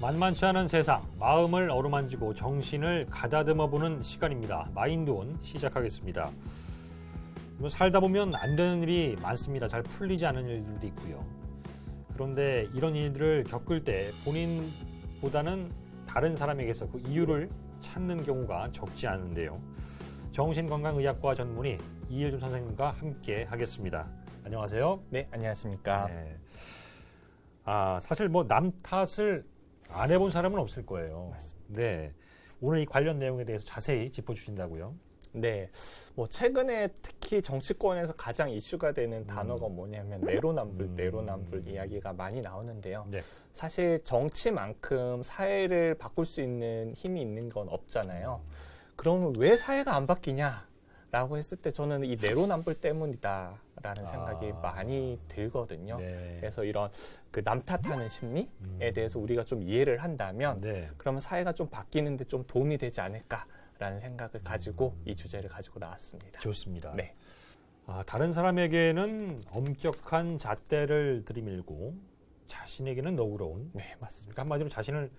만만치 않은 세상, 마음을 어루만지고 정신을 가다듬어보는 시간입니다. 마인드온 시작하겠습니다. 살다 보면 안 되는 일이 많습니다. 잘 풀리지 않은 일들도 있고요. 그런데 이런 일들을 겪을 때 본인보다는 다른 사람에게서 그 이유를 찾는 경우가 적지 않은데요. 정신건강의학과 전문의 이일준 선생님과 함께 하겠습니다. 안녕하세요. 네, 안녕하십니까. 네. 사실 남 탓을 안 해본 사람은 없을 거예요. 맞습니다. 네. 오늘 이 관련 내용에 대해서 자세히 짚어주신다고요? 네, 최근에 특히 정치권에서 가장 이슈가 되는 단어가 뭐냐면 내로남불 이야기가 많이 나오는데요. 네. 사실 정치만큼 사회를 바꿀 수 있는 힘이 있는 건 없잖아요. 그러면 왜 사회가 안 바뀌냐라고 했을 때 저는 이 내로남불 때문이다라는 생각이 많이 들거든요. 네. 그래서 이런 그 남 탓하는 심리에 대해서 우리가 좀 이해를 한다면 네. 그러면 사회가 좀 바뀌는데 좀 도움이 되지 않을까라는 생각을 가지고 이 주제를 가지고 나왔습니다. 좋습니다. 네. 다른 사람에게는 엄격한 잣대를 들이밀고 자신에게는 너그러운. 네, 맞습니다. 그러니까 한마디로 자신을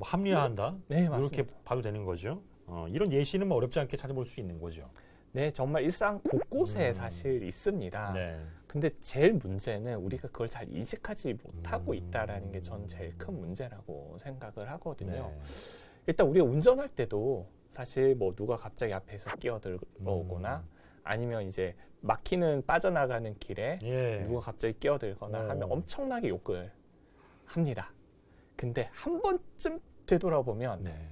합리화한다. 네, 맞습니다. 이렇게 봐도 되는 거죠. 이런 예시는 어렵지 않게 찾아볼 수 있는 거죠. 네, 정말 일상 곳곳에 사실 있습니다. 네. 근데 제일 문제는 우리가 그걸 잘 인식하지 못하고 있다라는 게 전 제일 큰 문제라고 생각을 하거든요. 네. 일단 우리가 운전할 때도 사실 누가 갑자기 앞에서 끼어들어오거나 아니면 이제 막히는 빠져나가는 길에 예. 누가 갑자기 끼어들거나 하면 엄청나게 욕을 합니다. 근데 한 번쯤 되돌아보면 네.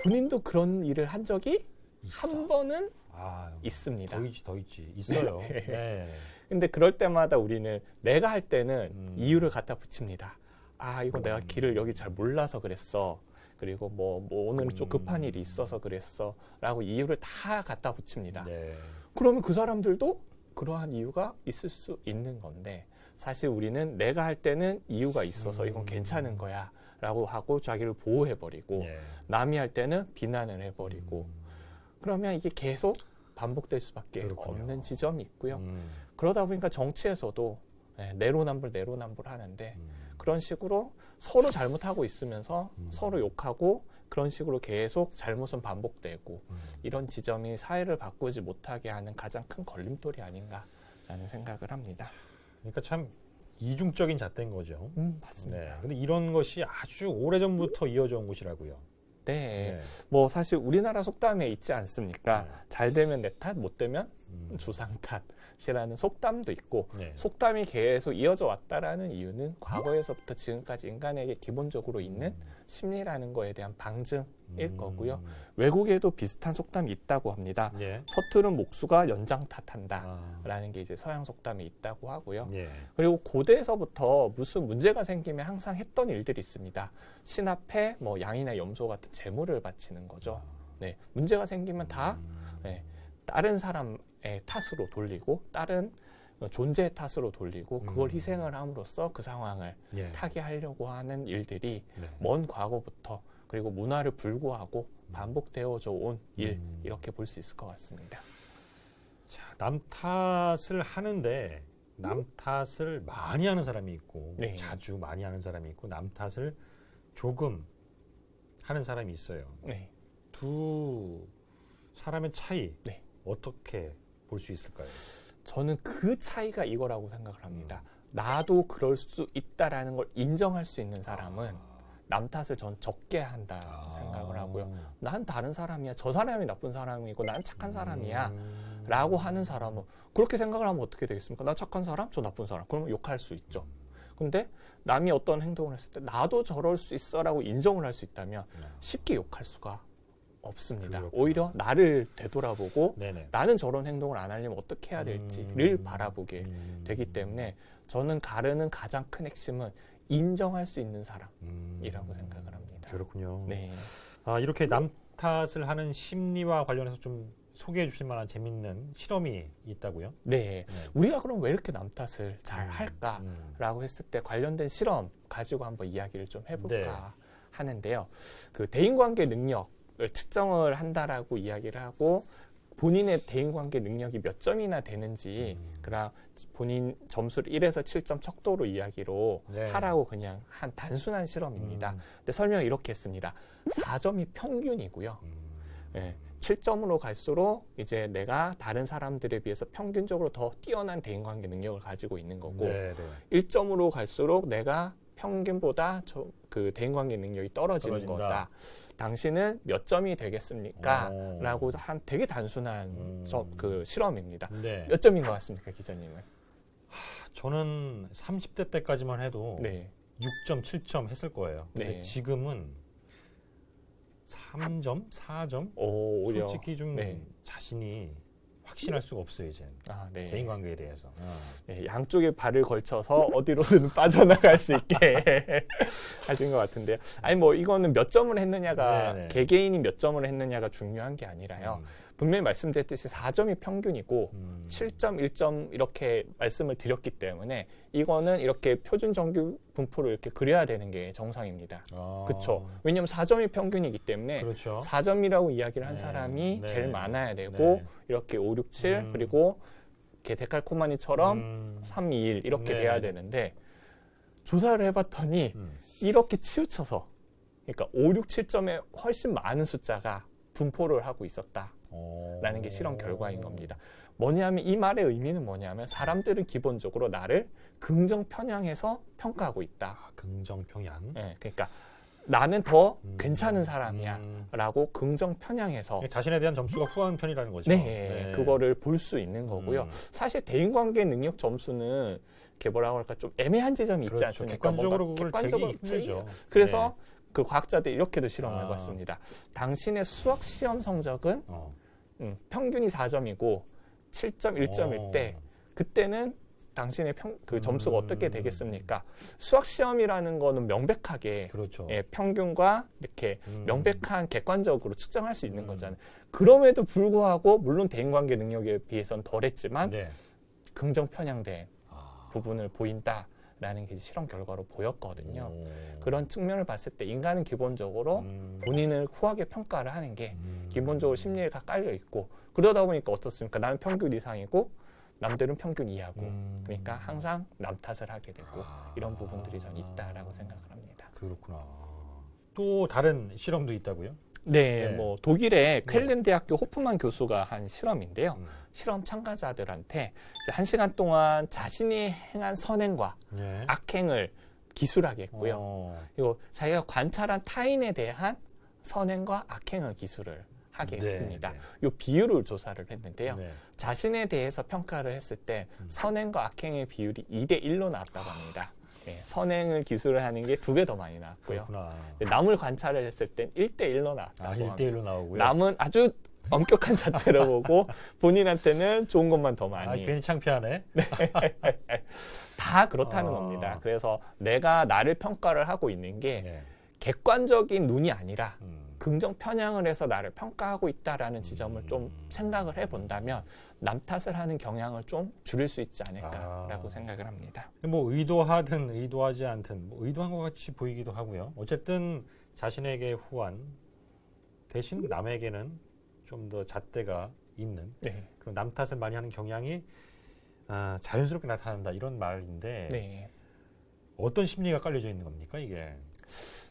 본인도 그런 일을 한 적이 있어. 한 번은 있습니다. 있습니다. 더 있지. 있어요. 네. 네. 근데 그럴 때마다 우리는 내가 할 때는 이유를 갖다 붙입니다. 이거 내가 길을 여기 잘 몰라서 그랬어. 그리고 오늘 좀 급한 일이 있어서 그랬어. 라고 이유를 다 갖다 붙입니다. 네. 그러면 그 사람들도 그러한 이유가 있을 수 있는 건데 사실 우리는 내가 할 때는 이유가 있어서 이건 괜찮은 거야. 라고 하고 자기를 보호해버리고 네. 남이 할 때는 비난을 해버리고 그러면 이게 계속 반복될 수밖에 그렇군요. 없는 지점이 있고요. 그러다 보니까 정치에서도 내로남불 하는데 그런 식으로 서로 잘못하고 있으면서 서로 욕하고 그런 식으로 계속 잘못은 반복되고 이런 지점이 사회를 바꾸지 못하게 하는 가장 큰 걸림돌이 아닌가라는 생각을 합니다. 그러니까 참 이중적인 잣대인 거죠. 맞습니다. 네. 근데 이런 것이 아주 오래전부터 이어져 온 것이라고요. 네. 네. 사실 우리나라 속담에 있지 않습니까? 네. 잘 되면 내 탓, 못 되면 주상 탓이라는 속담도 있고 네. 속담이 계속 이어져 왔다라는 이유는 과거에서부터 지금까지 인간에게 기본적으로 있는 심리라는 거에 대한 방증일 거고요. 외국에도 비슷한 속담이 있다고 합니다. 네. 서투른 목수가 연장 탓한다라는 게 이제 서양 속담에 있다고 하고요. 네. 그리고 고대에서부터 무슨 문제가 생기면 항상 했던 일들이 있습니다. 신 앞에 양이나 염소 같은 제물을 바치는 거죠. 네, 문제가 생기면 다 다른 사람의 탓으로 돌리고 다른 존재의 탓으로 돌리고 그걸 희생을 함으로써 그 상황을 예. 타개하려고 하는 일들이 네. 먼 과거부터 그리고 문화를 불구하고 반복되어져 온 일 이렇게 볼 수 있을 것 같습니다. 자, 남 탓을 하는데 남 탓을 많이 하는 사람이 있고 네. 자주 많이 하는 사람이 있고 남 탓을 조금 하는 사람이 있어요. 네. 두 사람의 차이 네. 어떻게 볼 수 있을까요? 저는 그 차이가 이거라고 생각을 합니다. 나도 그럴 수 있다라는 걸 인정할 수 있는 사람은 남 탓을 전 적게 한다고 생각을 하고요. 난 다른 사람이야. 저 사람이 나쁜 사람이고 난 착한 사람이야. 라고 하는 사람은 그렇게 생각을 하면 어떻게 되겠습니까? 나 착한 사람, 저 나쁜 사람. 그러면 욕할 수 있죠. 근데 남이 어떤 행동을 했을 때 나도 저럴 수 있어라고 인정을 할 수 있다면 쉽게 욕할 수가 없습니다. 그렇구나. 오히려 나를 되돌아보고 네네. 나는 저런 행동을 안 하려면 어떻게 해야 될지를 바라보게 되기 때문에 저는 가르는 가장 큰 핵심은 인정할 수 있는 사람이라고 생각을 합니다. 그렇군요. 네. 이렇게 남 탓을 하는 심리와 관련해서 좀 소개해 주실 만한 재밌는 실험이 있다고요? 네. 우리가 그럼 왜 이렇게 남 탓을 잘 할까? 라고 했을 때 관련된 실험 가지고 한번 이야기를 좀 해볼까 하는데요. 그 대인관계 능력을 측정을 한다라고 이야기를 하고 본인의 대인관계 능력이 몇 점이나 되는지 그냥 본인 점수를 1에서 7점 척도로 이야기로 네. 하라고 그냥 한 단순한 실험입니다. 근데 설명을 이렇게 했습니다. 4점이 평균이고요. 네, 7점으로 갈수록 이제 내가 다른 사람들에 비해서 평균적으로 더 뛰어난 대인관계 능력을 가지고 있는 거고 네, 네. 1점으로 갈수록 내가 평균보다 그 대인관계 능력이 떨어지는 떨어진다. 거다. 당신은 몇 점이 되겠습니까? 오. 라고 한 되게 단순한 그 실험입니다. 네. 몇 점인 것 같습니까, 기자님은? 저는 30대 때까지만 해도 네. 6점, 7점 했을 거예요. 근데 네. 지금은 3점, 4점? 오, 오히려. 솔직히 좀 네. 자신이 확신할 수가 없어요, 이제. 아, 네. 대인관계에 대해서. 네, 양쪽에 발을 걸쳐서 어디로든 빠져나갈 수 있게 하신 것 같은데요. 아니 뭐 이거는 몇 점을 했느냐가 네네. 개개인이 몇 점을 했느냐가 중요한 게 아니라요. 분명히 말씀드렸듯이 4점이 평균이고 7점, 1점 이렇게 말씀을 드렸기 때문에 이거는 이렇게 표준 정규 분포로 이렇게 그려야 되는 게 정상입니다. 그렇죠. 왜냐하면 4점이 평균이기 때문에 그렇죠. 4점이라고 이야기를 한 네, 사람이 네. 제일 많아야 되고 네. 이렇게 5, 6, 7 그리고 이렇게 데칼코마니처럼 3, 3, 2, 1 이렇게 네. 돼야 되는데 조사를 해봤더니 이렇게 치우쳐서 그러니까 5, 6, 7점에 훨씬 많은 숫자가 분포를 하고 있었다라는 게 실험 결과인 겁니다. 뭐냐면 이 말의 의미는 뭐냐면 사람들은 기본적으로 나를 긍정 편향해서 평가하고 있다. 긍정 평양. 네, 그러니까 나는 더 괜찮은 사람이야 라고 긍정 편향해서 자신에 대한 점수가 후한 편이라는 거죠. 네, 그거를 볼 수 있는 거고요. 사실 대인관계 능력 점수는 이렇게 뭐라고 할까 좀 애매한 지점이 있지 그렇죠. 않습니까? 객관적으로 뭔가 그걸 재기 힘들죠. 그래서 그 과학자들이 이렇게도 실험을 아. 해봤습니다. 당신의 수학 시험 성적은 평균이 4점이고 7점, 1점일 때 그때는 당신의 그 점수가 어떻게 되겠습니까? 수학 시험이라는 거는 명백하게 그렇죠. 예, 평균과 이렇게 명백한 객관적으로 측정할 수 있는 거잖아요. 그럼에도 불구하고 물론 대인관계 능력에 비해서는 덜했지만 네. 긍정 편향된 부분을 보인다라는 게 실험 결과로 보였거든요. 그런 측면을 봤을 때 인간은 기본적으로 본인을 후하게 평가를 하는 게 기본적으로 심리가 깔려 있고 그러다 보니까 어떻습니까? 나는 평균 이상이고 남들은 평균 이하고 그러니까 항상 남 탓을 하게 되고 이런 부분들이 전 있다라고 생각을 합니다. 그렇구나. 또 다른 실험도 있다고요? 네, 네. 뭐 독일의 쾰른 대학교 호프만 교수가 한 실험인데요. 실험 참가자들한테 이제 1시간 동안 자신이 행한 선행과 네. 악행을 기술하게 했고요. 그리고 자기가 관찰한 타인에 대한 선행과 악행을 기술을 하게 네, 했습니다. 네. 이 비율을 조사를 했는데요. 네. 자신에 대해서 평가를 했을 때 선행과 악행의 비율이 2대 1로 나왔다고 합니다. 네, 선행을 기술을 하는 게 2배 더 많이 나왔고요. 그렇구나. 남을 관찰을 했을 땐 1대 1로 나왔다고 아, 합니다. 1대1로 나오고요. 남은 아주 엄격한 잣대로 보고 본인한테는 좋은 것만 더 아, 많이. 괜히 창피하네. 다 그렇다는 겁니다. 그래서 내가 나를 평가를 하고 있는 게 네. 객관적인 눈이 아니라 긍정 편향을 해서 나를 평가하고 있다라는 지점을 좀 생각을 해본다면 남 탓을 하는 경향을 좀 줄일 수 있지 않을까라고 생각을 합니다. 뭐 의도하든 의도하지 않든 뭐 의도한 것 같이 보이기도 하고요. 어쨌든 자신에게 후한 대신 남에게는 좀 더 잣대가 있는 네. 그런 남 탓을 많이 하는 경향이 자연스럽게 나타난다 이런 말인데 네. 어떤 심리가 깔려져 있는 겁니까 이게?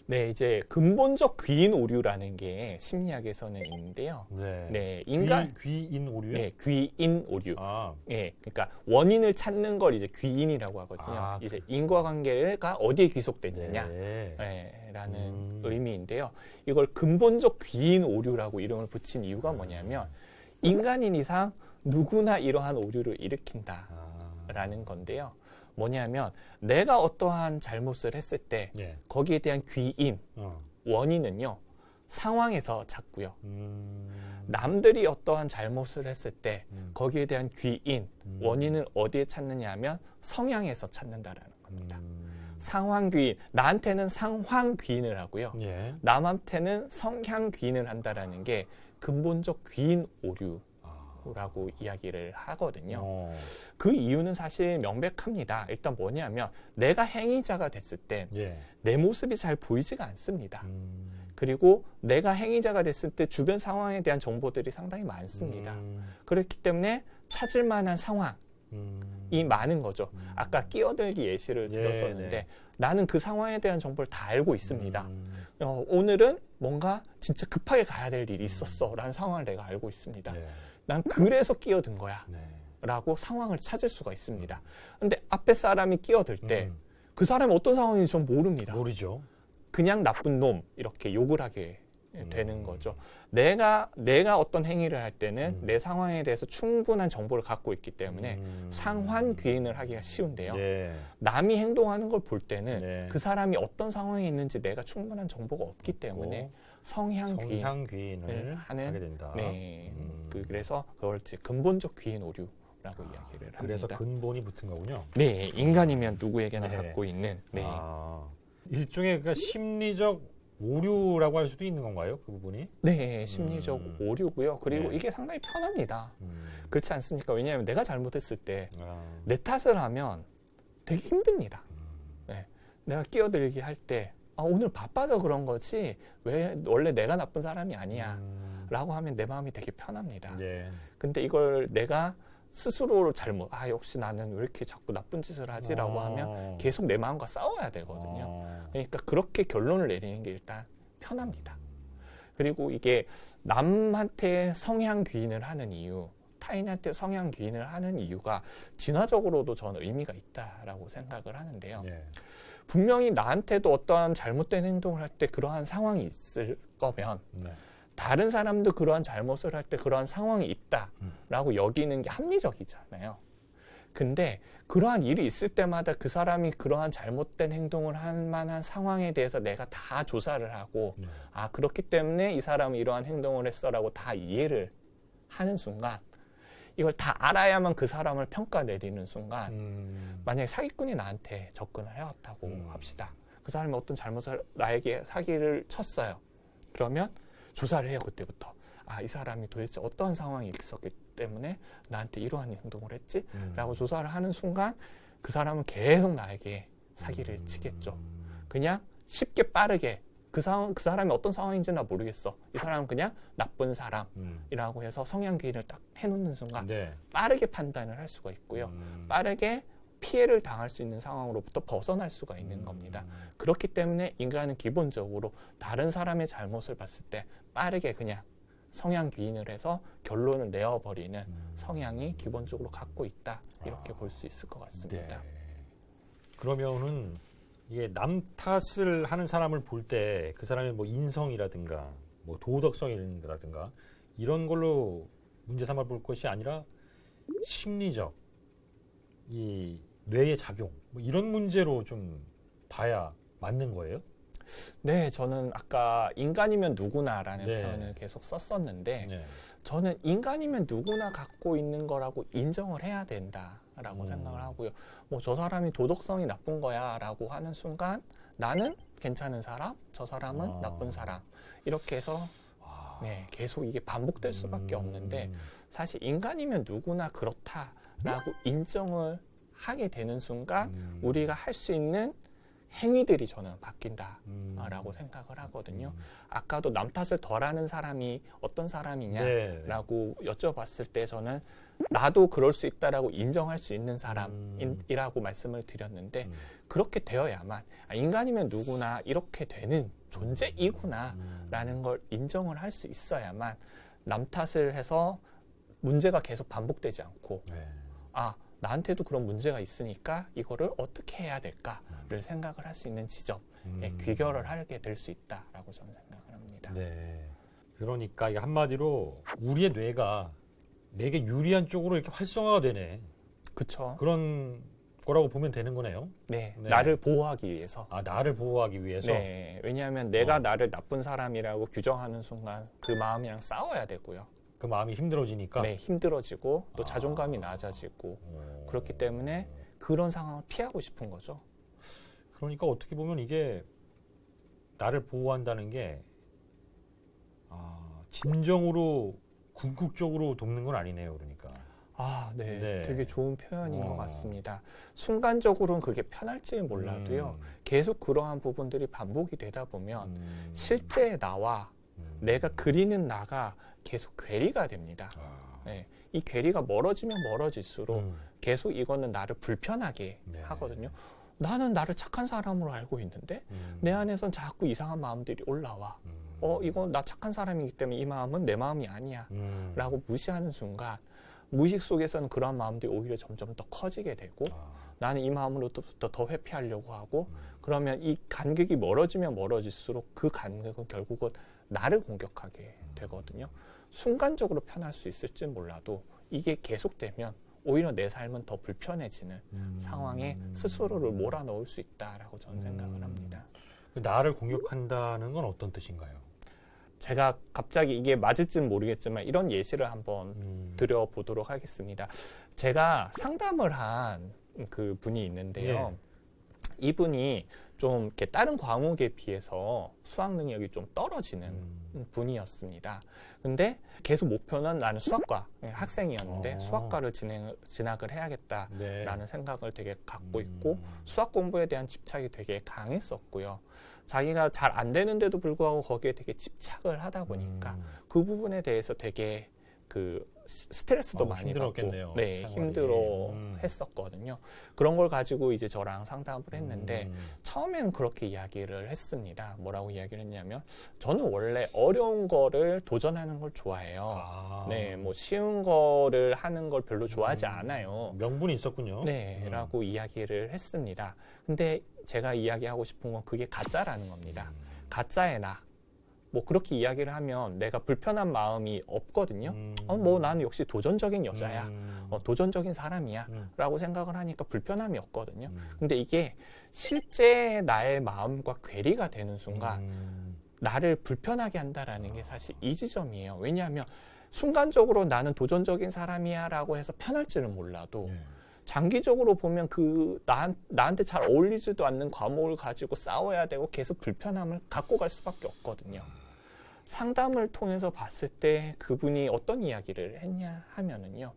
네, 이제 근본적 귀인 오류라는 게 심리학에서는 있는데요. 네. 네, 인간 귀인 오류요? 네, 귀인 오류. 아, 예, 그러니까 원인을 찾는 걸 이제 귀인이라고 하거든요. 아, 이제 인과관계가 어디에 귀속됐느냐. 네. 네, 라는 의미인데요. 이걸 근본적 귀인 오류라고 이름을 붙인 이유가 뭐냐면 인간인 이상 누구나 이러한 오류를 일으킨다라는 건데요. 뭐냐면 내가 어떠한 잘못을 했을 때 네. 거기에 대한 귀인, 원인은요. 상황에서 찾고요. 남들이 어떠한 잘못을 했을 때 거기에 대한 귀인, 원인을 어디에 찾느냐 하면 성향에서 찾는다라는 겁니다. 상황귀인, 나한테는 상황귀인을 하고요. 예. 남한테는 성향귀인을 한다라는 게 근본적 귀인 오류라고 이야기를 하거든요. 그 이유는 사실 명백합니다. 일단 뭐냐면 내가 행위자가 됐을 때 내 예. 모습이 잘 보이지가 않습니다. 그리고 내가 행위자가 됐을 때 주변 상황에 대한 정보들이 상당히 많습니다. 그렇기 때문에 찾을 만한 상황이 많은 거죠. 아까 끼어들기 예시를 들었었는데 네. 나는 그 상황에 대한 정보를 다 알고 있습니다. 오늘은 뭔가 진짜 급하게 가야 될 일이 있었어 라는 상황을 내가 알고 있습니다. 네. 난 그래서 끼어든 거야 네. 라고 상황을 찾을 수가 있습니다. 근데 앞에 사람이 끼어들 때 그 사람이 어떤 상황인지 전 모릅니다. 모르죠. 그냥 나쁜 놈 이렇게 욕을 하게 되는 거죠. 내가 어떤 행위를 할 때는 내 상황에 대해서 충분한 정보를 갖고 있기 때문에 상환 귀인을 하기가 쉬운데요. 네. 남이 행동하는 걸 볼 때는 네. 그 사람이 어떤 상황에 있는지 내가 충분한 정보가 없기 때문에 성향 귀인 성향 귀인을 하는 하게 된다. 네, 그래서 그걸 근본적 귀인 오류라고 이야기를 합니다. 그래서 근본이 붙은 거군요. 네, 인간이면 누구에게나 네. 갖고 있는 네. 일종의 그러니까 심리적 오류라고 할 수도 있는 건가요? 그 부분이? 네, 심리적 오류고요. 그리고 네. 이게 상당히 편합니다. 그렇지 않습니까? 왜냐하면 내가 잘못했을 때 내 아, 탓을 하면 되게 힘듭니다. 네. 내가 끼어들기 할 때 오늘 바빠서 그런 거지 왜 원래 내가 나쁜 사람이 아니야 라고 하면 내 마음이 되게 편합니다. 네. 근데 이걸 내가 스스로 잘못 역시 나는 왜 이렇게 자꾸 나쁜 짓을 하지 라고 하면 계속 내 마음과 싸워야 되거든요. 그러니까 그렇게 결론을 내리는 게 일단 편합니다. 그리고 이게 남한테 성향 귀인을 하는 이유, 타인한테 성향 귀인을 하는 이유가 진화적으로도 저는 의미가 있다라고 생각을 하는데요. 네. 분명히 나한테도 어떠한 잘못된 행동을 할 때 그러한 상황이 있을 거면 네. 다른 사람도 그러한 잘못을 할 때 그러한 상황이 있다라고 여기는 게 합리적이잖아요. 근데 그러한 일이 있을 때마다 그 사람이 그러한 잘못된 행동을 할 만한 상황에 대해서 내가 다 조사를 하고 그렇기 때문에 이 사람이 이러한 행동을 했어라고 다 이해를 하는 순간 이걸 다 알아야만 그 사람을 평가 내리는 순간 만약에 사기꾼이 나한테 접근을 해왔다고 합시다. 그 사람이 어떤 잘못을 나에게 사기를 쳤어요. 그러면 조사를 해요. 그때부터. 이 사람이 도대체 어떠한 상황이 있었기 때문에 나한테 이러한 행동을 했지? 라고 조사를 하는 순간 그 사람은 계속 나에게 사기를 치겠죠. 그냥 쉽게 빠르게 그 사람이 어떤 상황인지는 나 모르겠어. 이 사람은 그냥 나쁜 사람이라고 해서 성향귀인을 딱 해놓는 순간 네. 빠르게 판단을 할 수가 있고요. 빠르게 피해를 당할 수 있는 상황으로부터 벗어날 수가 있는 겁니다. 그렇기 때문에 인간은 기본적으로 다른 사람의 잘못을 봤을 때 빠르게 그냥 성향 귀인을 해서 결론을 내어버리는 성향이 기본적으로 갖고 있다. 이렇게 볼 수 있을 것 같습니다. 네. 그러면은 이게 남 탓을 하는 사람을 볼 때 그 사람의 뭐 인성이라든가 뭐 도덕성이라든가 이런 걸로 문제 삼아 볼 것이 아니라 심리적 이 뇌의 작용 뭐 이런 문제로 좀 봐야 맞는 거예요? 네, 저는 아까 인간이면 누구나라는 네. 표현을 계속 썼었는데 네. 저는 인간이면 누구나 갖고 있는 거라고 인정을 해야 된다라고 생각을 하고요. 뭐 저 사람이 도덕성이 나쁜 거야라고 하는 순간 나는 괜찮은 사람, 저 사람은 나쁜 사람 이렇게 해서 네, 계속 이게 반복될 수밖에 없는데 사실 인간이면 누구나 그렇다라고 인정을 하게 되는 순간 우리가 할 수 있는 행위들이 저는 바뀐다라고 생각을 하거든요. 아까도 남 탓을 덜하는 사람이 어떤 사람이냐라고 여쭤봤을 때 저는 나도 그럴 수 있다라고 인정할 수 있는 사람이라고 말씀을 드렸는데 그렇게 되어야만 인간이면 누구나 이렇게 되는 존재이구나라는 걸 인정을 할 수 있어야만 남 탓을 해서 문제가 계속 반복되지 않고 나한테도 그런 문제가 있으니까 이거를 어떻게 해야 될까를 생각을 할 수 있는 지점에 귀결을 하게 될 수 있다라고 저는 생각을 합니다. 네. 그러니까 이게 한마디로 우리의 뇌가 내게 유리한 쪽으로 이렇게 활성화가 되네. 그렇죠. 그런 거라고 보면 되는 거네요. 네, 네. 나를 보호하기 위해서. 나를 보호하기 위해서. 네, 왜냐하면 내가 나를 나쁜 사람이라고 규정하는 순간 그 마음이랑 싸워야 되고요. 그 마음이 힘들어지니까. 네, 힘들어지고 또 자존감이 낮아지고 그렇기 때문에 그런 상황을 피하고 싶은 거죠. 그러니까 어떻게 보면 이게 나를 보호한다는 게 진정으로 궁극적으로 돕는 건 아니네요. 그러니까. 네. 네. 되게 좋은 표현인 것 같습니다. 순간적으로는 그게 편할지 몰라도요. 계속 그러한 부분들이 반복이 되다 보면 실제 나와 내가 그리는 나가 계속 괴리가 됩니다. 네. 이 괴리가 멀어지면 멀어질수록 계속 이거는 나를 불편하게 네. 하거든요. 나는 나를 착한 사람으로 알고 있는데 내 안에선 자꾸 이상한 마음들이 올라와. 이건 나 착한 사람이기 때문에 이 마음은 내 마음이 아니야 라고 무시하는 순간 무의식 속에서는 그런 마음들이 오히려 점점 더 커지게 되고 나는 이 마음으로부터 더 회피하려고 하고 그러면 이 간격이 멀어지면 멀어질수록 그 간격은 결국은 나를 공격하게 되거든요. 순간적으로 편할 수 있을지 몰라도 이게 계속되면 오히려 내 삶은 더 불편해지는 상황에 스스로를 몰아넣을 수 있다라고 저는 생각을 합니다. 나를 공격한다는 건 어떤 뜻인가요? 제가 갑자기 이게 맞을지는 모르겠지만 이런 예시를 한번 드려보도록 하겠습니다. 제가 상담을 한 그 분이 있는데요. 이분이 좀 이렇게 다른 과목에 비해서 수학 능력이 좀 떨어지는 분이었습니다. 근데 계속 목표는 나는 수학과 학생이었는데 수학과를 진학을 해야겠다라는 생각을 되게 갖고 있고 수학 공부에 대한 집착이 되게 강했었고요. 자기가 잘 안 되는데도 불구하고 거기에 되게 집착을 하다 보니까 그 부분에 대해서 되게 그 스트레스도 많이 받고 힘들어 했었거든요. 그런 걸 가지고 이제 저랑 상담을 했는데 처음에는 그렇게 이야기를 했습니다. 뭐라고 이야기를 했냐면 저는 원래 어려운 거를 도전하는 걸 좋아해요. 네, 뭐 쉬운 거를 하는 걸 별로 좋아하지 않아요. 명분이 있었군요. 네, 라고 이야기를 했습니다. 근데 제가 이야기하고 싶은 건 그게 가짜라는 겁니다. 가짜의 나. 뭐 그렇게 이야기를 하면 내가 불편한 마음이 없거든요. 뭐 나는 역시 도전적인 여자야. 도전적인 사람이야. 라고 생각을 하니까 불편함이 없거든요. 근데 이게 실제 나의 마음과 괴리가 되는 순간 나를 불편하게 한다라는 게 사실 이 지점이에요. 왜냐하면 순간적으로 나는 도전적인 사람이야 라고 해서 편할지는 몰라도 장기적으로 보면 나한테 잘 어울리지도 않는 과목을 가지고 싸워야 되고 계속 불편함을 갖고 갈 수밖에 없거든요. 상담을 통해서 봤을 때 그분이 어떤 이야기를 했냐 하면은요.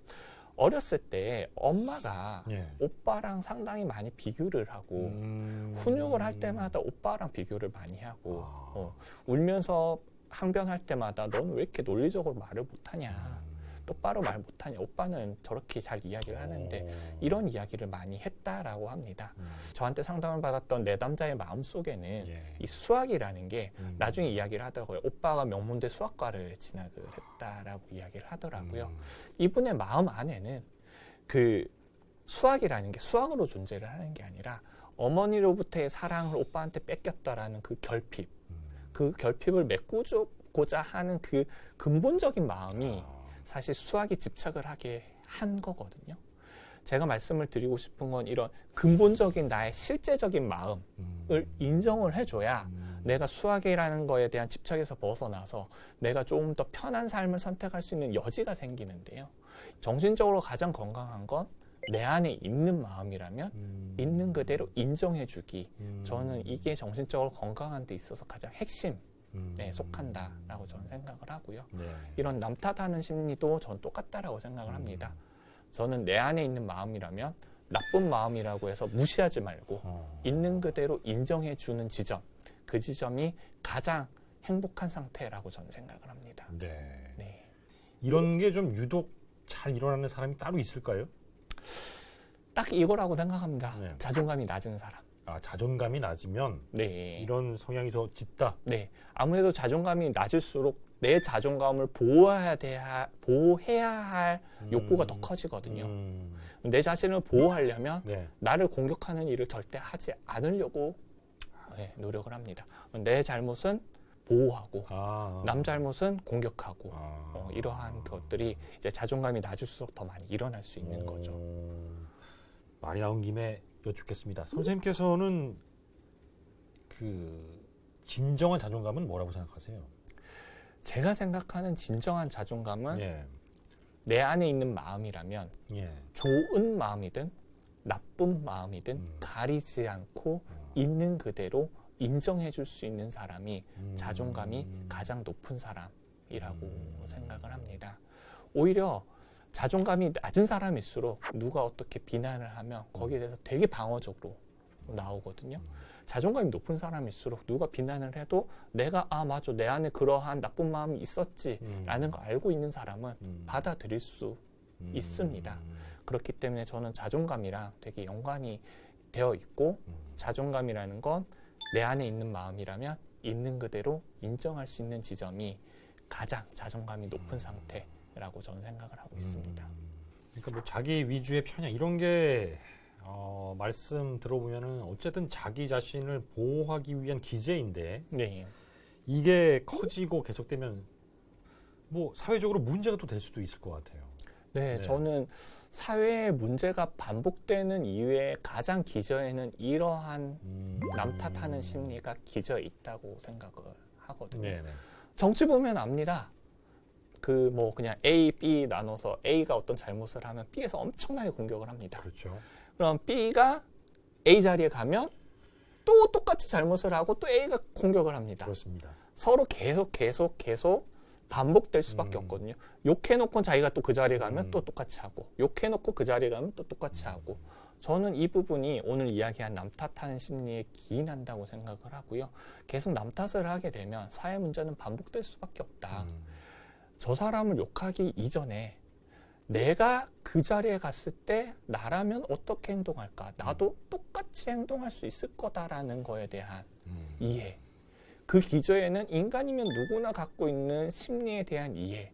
어렸을 때 엄마가 오빠랑 상당히 많이 비교를 하고 훈육을 할 때마다 오빠랑 비교를 많이 하고 울면서 항변할 때마다 너는 왜 이렇게 논리적으로 말을 못하냐. 똑바로 말 못하냐. 오빠는 저렇게 잘 이야기를 하는데 이런 이야기를 많이 했다라고 합니다. 저한테 상담을 받았던 내담자의 마음속에는 이 수학이라는 게 나중에 이야기를 하더라고요. 오빠가 명문대 수학과를 진학을 했다라고 이야기를 하더라고요. 이분의 마음 안에는 그 수학이라는 게 수학으로 존재를 하는 게 아니라 어머니로부터의 사랑을 오빠한테 뺏겼다라는 그 결핍, 그 결핍을 메꾸고자 하는 그 근본적인 마음이 사실 수학에 집착을 하게 한 거거든요. 제가 말씀을 드리고 싶은 건 이런 근본적인 나의 실제적인 마음을 인정을 해줘야 내가 수학이라는 거에 대한 집착에서 벗어나서 내가 조금 더 편한 삶을 선택할 수 있는 여지가 생기는데요. 정신적으로 가장 건강한 건 내 안에 있는 마음이라면 있는 그대로 인정해주기. 저는 이게 정신적으로 건강한 데 있어서 가장 핵심 속한다라고 저는 생각을 하고요. 이런 남 탓하는 심리도 전 똑같다라고 생각을 합니다. 저는 내 안에 있는 마음이라면 나쁜 마음이라고 해서 무시하지 말고 있는 그대로 인정해주는 지점, 그 지점이 가장 행복한 상태라고 저는 생각을 합니다. 네. 이런 게 좀 유독 잘 일어나는 사람이 따로 있을까요? 딱 이거라고 생각합니다. 자존감이 낮은 사람. 자존감이 낮으면 이런 성향이 더 짙다. 네, 아무래도 자존감이 낮을수록 내 자존감을 보호해야 할 욕구가 더 커지거든요. 내 자신을 보호하려면 나를 공격하는 일을 절대 하지 않으려고 노력을 합니다. 내 잘못은 보호하고 남 잘못은 공격하고 이러한 것들이 이제 자존감이 낮을수록 더 많이 일어날 수 있는 거죠. 말이 나온 김에 여쭙겠습니다. 선생님께서는 그 진정한 자존감은 뭐라고 생각하세요? 제가 생각하는 진정한 자존감은 내 안에 있는 마음이라면 좋은 마음이든 나쁜 마음이든 가리지 않고 있는 그대로 인정해 줄 수 있는 사람이 자존감이 가장 높은 사람이라고 생각을 합니다. 오히려 자존감이 낮은 사람일수록 누가 어떻게 비난을 하면 거기에 대해서 되게 방어적으로 나오거든요. 자존감이 높은 사람일수록 누가 비난을 해도 내가 맞아 내 안에 그러한 나쁜 마음이 있었지라는 걸 알고 있는 사람은 받아들일 수 있습니다. 그렇기 때문에 저는 자존감이랑 되게 연관이 되어 있고 자존감이라는 건 내 안에 있는 마음이라면 있는 그대로 인정할 수 있는 지점이 가장 자존감이 높은 상태라고 저는 생각을 하고 있습니다. 그러니까 뭐 자기 위주의 편향 이런 게 말씀 들어보면은 어쨌든 자기 자신을 보호하기 위한 기제인데 네. 이게 커지고 계속되면 뭐 사회적으로 문제가 또 될 수도 있을 것 같아요. 네, 저는 사회의 문제가 반복되는 이유의 가장 기저에는 이러한 남 탓하는 심리가 기저에 있다고 생각을 하거든요. 네네. 정치 보면 압니다. 그 뭐 그냥 A, B 나눠서 A가 어떤 잘못을 하면 B에서 엄청나게 공격을 합니다. 그렇죠. 그럼 B가 A 자리에 가면 또 똑같이 잘못을 하고 또 A가 공격을 합니다. 그렇습니다. 서로 계속 반복될 수밖에 없거든요. 욕해놓고 자기가 또 그 자리에 가면 또 똑같이 하고 욕해놓고 그 자리에 가면 또 똑같이 하고 저는 이 부분이 오늘 이야기한 남 탓하는 심리에 기인한다고 생각을 하고요. 계속 남 탓을 하게 되면 사회 문제는 반복될 수밖에 없다. 저 사람을 욕하기 이전에 내가 그 자리에 갔을 때 나라면 어떻게 행동할까? 나도 똑같이 행동할 수 있을 거다라는 거에 대한 이해. 그 기저에는 인간이면 누구나 갖고 있는 심리에 대한 이해.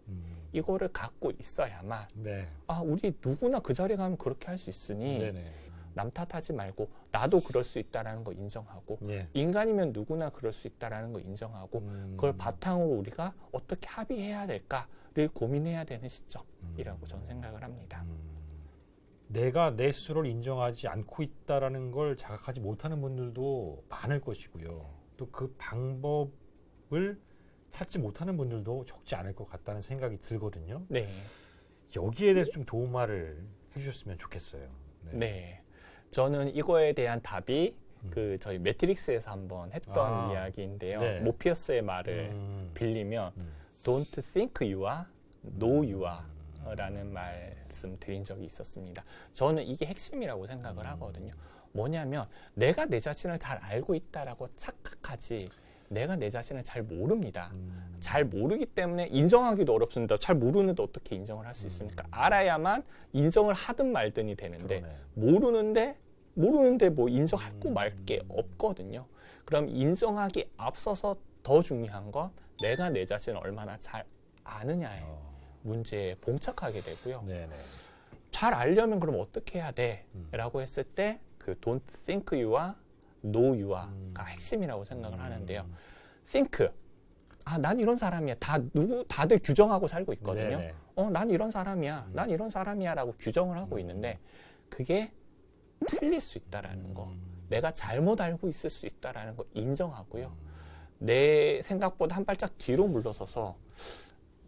이거를 갖고 있어야만 네. 우리 누구나 그 자리에 가면 그렇게 할 수 있으니 네네. 남 탓하지 말고 나도 그럴 수 있다라는 거 인정하고 예. 인간이면 누구나 그럴 수 있다라는 거 인정하고 그걸 바탕으로 우리가 어떻게 합의해야 될까를 고민해야 되는 시점이라고 저는 생각을 합니다. 내가 내 스스로를 인정하지 않고 있다라는 걸 자각하지 못하는 분들도 많을 것이고요. 또 그 방법을 찾지 못하는 분들도 적지 않을 것 같다는 생각이 들거든요. 네. 여기에 대해서 좀 도움말을 해주셨으면 좋겠어요. 네. 저는 이거에 대한 답이 그 저희 매트릭스에서 한번 했던 이야기인데요. 네. 모피어스의 말을 빌리면 Don't think you are, know you are 라는 말씀 드린 적이 있었습니다. 저는 이게 핵심이라고 생각을 하거든요. 뭐냐면 내가 내 자신을 잘 알고 있다라고 착각하지 내가 내 자신을 잘 모릅니다. 잘 모르기 때문에 인정하기도 어렵습니다. 잘 모르는데 어떻게 인정을 할 수 있습니까? 알아야만 인정을 하든 말든이 되는데 그러네. 모르는데 뭐 인정하고 말 게 없거든요. 그럼 인정하기 앞서서 더 중요한 건 내가 내 자신을 얼마나 잘 아느냐의 문제에 봉착하게 되고요. 네네. 잘 알려면 그럼 어떻게 해야 돼? 라고 했을 때 그 don't think you와 know you가 핵심이라고 생각을 하는데요. think. 난 이런 사람이야. 다들 규정하고 살고 있거든요. 네네. 난 이런 사람이야. 난 이런 사람이야. 라고 규정을 하고 있는데 그게 틀릴 수 있다라는 거. 내가 잘못 알고 있을 수 있다라는 거 인정하고요. 내 생각보다 한 발짝 뒤로 물러서서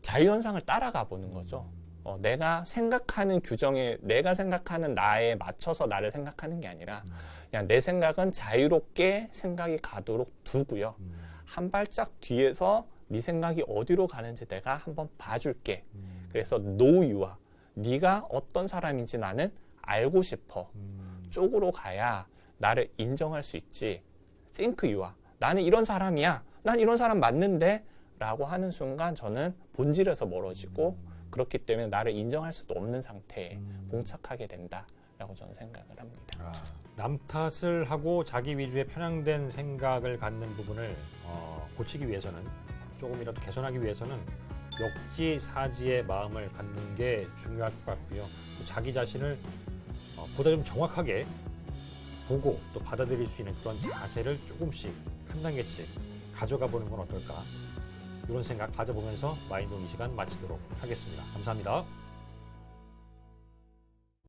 자유현상을 따라가 보는 거죠. 내가 생각하는 규정에 내가 생각하는 나에 맞춰서 나를 생각하는 게 아니라 그냥 내 생각은 자유롭게 생각이 가도록 두고요. 한 발짝 뒤에서 네 생각이 어디로 가는지 내가 한번 봐줄게. 그래서 know you와 네가 어떤 사람인지 나는 알고 싶어. 쪽으로 가야 나를 인정할 수 있지. think you와 나는 이런 사람이야. 난 이런 사람 맞는데 라고 하는 순간 저는 본질에서 멀어지고 그렇기 때문에 나를 인정할 수도 없는 상태에 봉착하게 된다라고 저는 생각을 합니다. 남 탓을 하고 자기 위주의 편향된 생각을 갖는 부분을 고치기 위해서는 조금이라도 개선하기 위해서는 역지사지의 마음을 갖는 게 중요할 것 같고요. 또 자기 자신을 보다 좀 정확하게 보고 또 받아들일 수 있는 그런 자세를 조금씩 한 단계씩 가져가 보는 건 어떨까? 이런 생각 가져보면서 마인드 이 시간 마치도록 하겠습니다. 감사합니다.